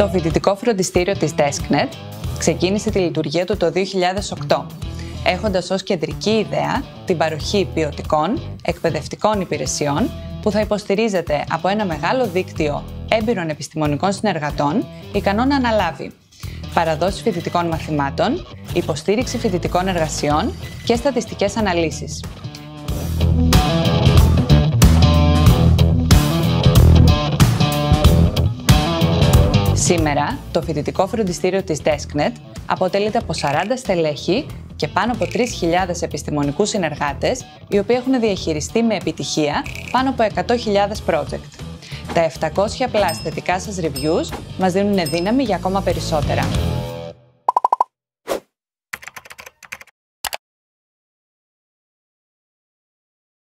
Το φοιτητικό φροντιστήριο της DeskNet ξεκίνησε τη λειτουργία του το 2008, έχοντας ως κεντρική ιδέα την παροχή ποιοτικών, εκπαιδευτικών υπηρεσιών που θα υποστηρίζεται από ένα μεγάλο δίκτυο έμπειρων επιστημονικών συνεργατών ικανών να αναλάβει παραδόσεις φοιτητικών μαθημάτων, υποστήριξη φοιτητικών εργασιών και στατιστικές αναλύσεις. Σήμερα, το φοιτητικό φροντιστήριο της DeskNet αποτελείται από 40 στελέχη και πάνω από 3.000 επιστημονικούς συνεργάτες, οι οποίοι έχουν διαχειριστεί με επιτυχία πάνω από 100.000 project. Τα 700 πλάς θετικά σας reviews μας δίνουν δύναμη για ακόμα περισσότερα.